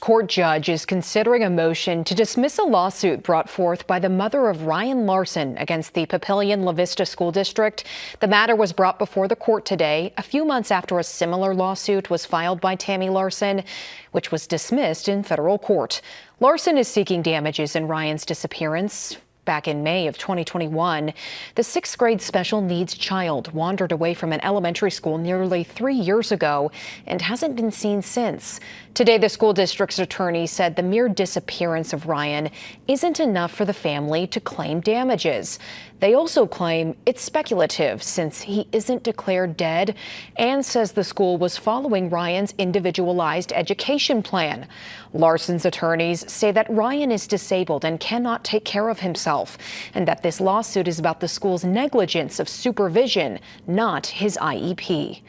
Court judge is considering a motion to dismiss a lawsuit brought forth by the mother of Ryan Larsen against the Papillion-La Vista School District. The matter was brought before the court today, a few months after a similar lawsuit was filed by Tammy Larsen, which was dismissed in federal court. Larsen is seeking damages in Ryan's disappearance. Back in May of 2021, the sixth grade special needs child wandered away from an elementary school nearly 3 years ago and hasn't been seen since. Today, the school district's attorney said the mere disappearance of Ryan isn't enough for the family to claim damages. They also claim it's speculative since he isn't declared dead, and says the school was following Ryan's individualized education plan. Larsen's attorneys say that Ryan is disabled and cannot take care of himself, and that this lawsuit is about the school's negligence of supervision, not his IEP.